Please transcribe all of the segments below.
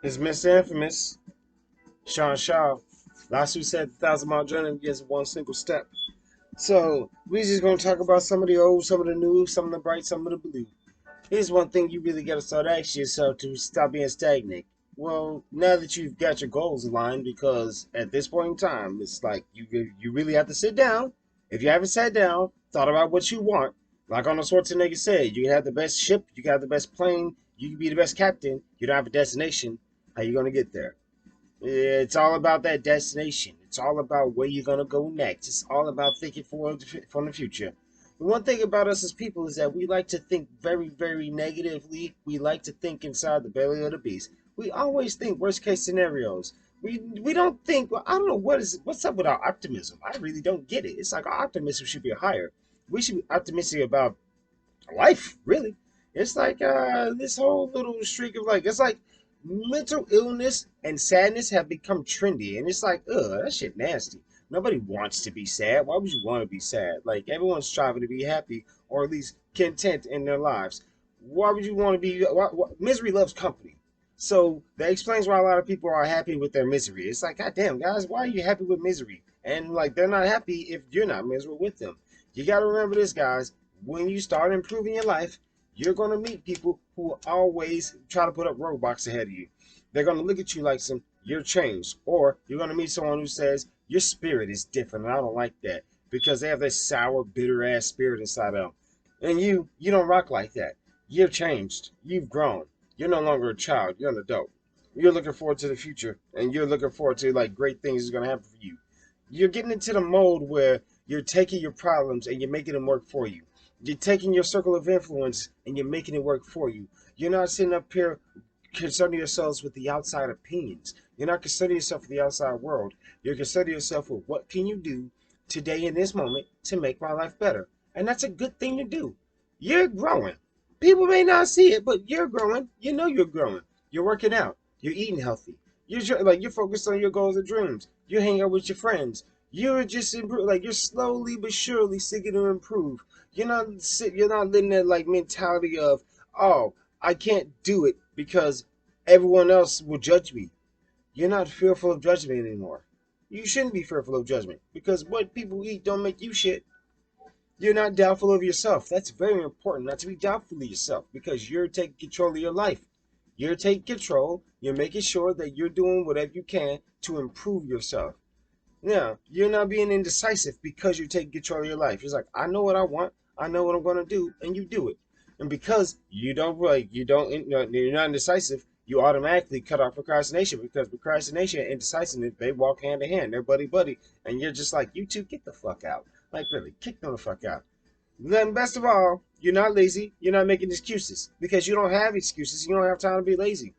It's Mr. Infamous, Sean Shaw. Last who said the 1,000 mile journey begins with one single step. So, we just gonna talk about some of the old, some of the new, some of the bright, some of the blue. Here's one thing you really gotta start asking yourself to stop being stagnant. Well, now that you've got your goals aligned, because at this point in time, it's like you really have to sit down. If you haven't sat down, thought about what you want, like Arnold Schwarzenegger said, you can have the best ship, you can have the best plane, you can be the best captain. You don't have a destination. How you gonna get there? It's all about that destination. It's all about where you're gonna go next. It's all about thinking for the future. The one thing about us as people is that we like to think very, very negatively. We like to think inside the belly of the beast. We always think worst case scenarios. We don't think. Well, I don't know what's up with our optimism. I really don't get it. It's like our optimism should be higher. We should be optimistic about life, really. It's like this whole little streak of like it's like mental illness and sadness have become trendy, and it's like, that shit nasty. Nobody wants to be sad. Why would you want to be sad? Like everyone's striving to be happy or at least content in their lives. Why would you want to be? Misery loves company. So that explains why a lot of people are happy with their misery. It's like, God damn, guys, why are you happy with misery? And like, they're not happy if you're not miserable with them. You got to remember this, guys. When you start improving your life, you're going to meet people who will always try to put up roadblocks ahead of you. They're going to look at you like you're changed. Or you're going to meet someone who says, your spirit is different, and I don't like that. Because they have this sour, bitter ass spirit inside of them. And you don't rock like that. You're changed. You've grown. You're no longer a child. You're an adult. You're looking forward to the future, and you're looking forward to like great things is going to happen for you. You're getting into the mode where you're taking your problems and you're making them work for you. You're taking your circle of influence and you're making it work for you. You're not sitting up here concerning yourselves with the outside opinions. You're not concerning yourself with the outside world. You're concerning yourself with what can you do today in this moment to make my life better. And that's a good thing to do. You're growing. People may not see it, but you're growing. You know you're growing. You're working out. You're eating healthy. You're focused on your goals and dreams. You're hanging out with your friends. You're just improve, like you're slowly but surely seeking to improve. You're not living that like mentality of, oh, I can't do it because everyone else will judge me. You're not fearful of judgment anymore. You shouldn't be fearful of judgment because what people eat don't make you shit. You're not doubtful of yourself. That's very important not to be doubtful of yourself because you're taking control of your life. You're taking control. You're making sure that you're doing whatever you can to improve yourself. Yeah, you're not being indecisive because you're taking control of your life. It's like, I know what I want, I know what I'm gonna do, and you do it. And because you're not indecisive, you automatically cut off procrastination because procrastination and indecisiveness they walk hand in hand. They're buddy buddy, and you're just like, you two get the fuck out. Like really, kick them the fuck out. Then best of all, you're not lazy. You're not making excuses because you don't have excuses. You don't have time to be lazy.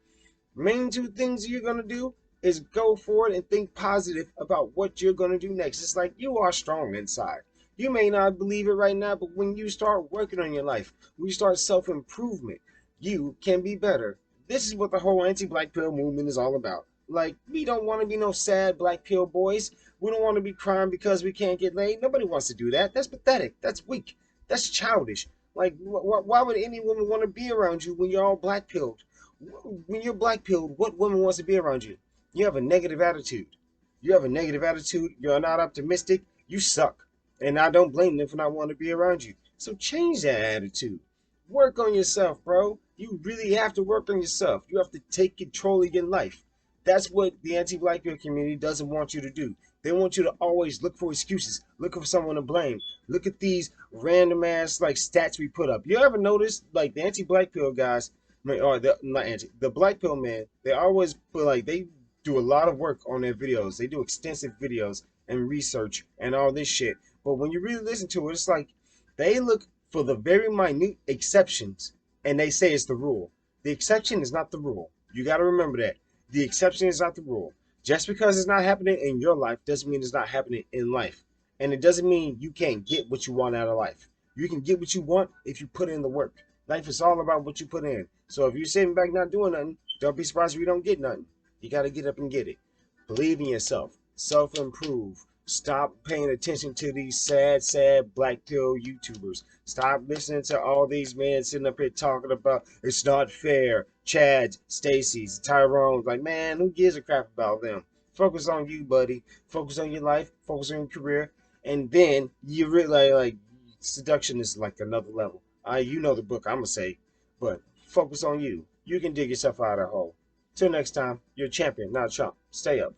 Main two things you're gonna do is go forward and think positive about what you're gonna do next. It's like you are strong inside. You may not believe it right now, but when you start working on your life, when you start self improvement, you can be better. This is what the whole anti black pill movement is all about. Like, we don't want to be no sad black pill boys. We don't want to be crying because we can't get laid. Nobody wants to do that. That's pathetic. That's weak. That's childish. Like, why would any woman want to be around you when you're all black pilled? When you're black pilled, what woman wants to be around you? You have a negative attitude. You have a negative attitude. You're not optimistic. You suck. And I don't blame them for not wanting to be around you. So change that attitude. Work on yourself, bro. You really have to work on yourself. You have to take control of your life. That's what the anti-black pill community doesn't want you to do. They want you to always look for excuses, look for someone to blame. Look at these random ass like stats we put up. You ever notice like the anti-black pill guys or the not anti the black pill man, they always put like they do a lot of work on their videos. They do extensive videos and research and all this shit. But when you really listen to it, it's like they look for the very minute exceptions and they say it's the rule. The exception is not the rule. You got to remember that. The exception is not the rule. Just because it's not happening in your life doesn't mean it's not happening in life. And it doesn't mean you can't get what you want out of life. You can get what you want if you put in the work. Life is all about what you put in. So if you're sitting back not doing nothing, don't be surprised if you don't get nothing. You got to get up and get it. Believe in yourself. Self improve. Stop paying attention to these sad black pill YouTubers. Stop listening to all these men sitting up here talking about it's not fair. Chad, Stacy's, Tyrone's. Like, man, who gives a crap about them? Focus on you, buddy. Focus on your life. Focus on your career. And then you really like seduction is like another level. You know the book, I'm gonna say, but focus on you. You can dig yourself out of that hole. Till next time, you're a champion, not a chump. Stay up.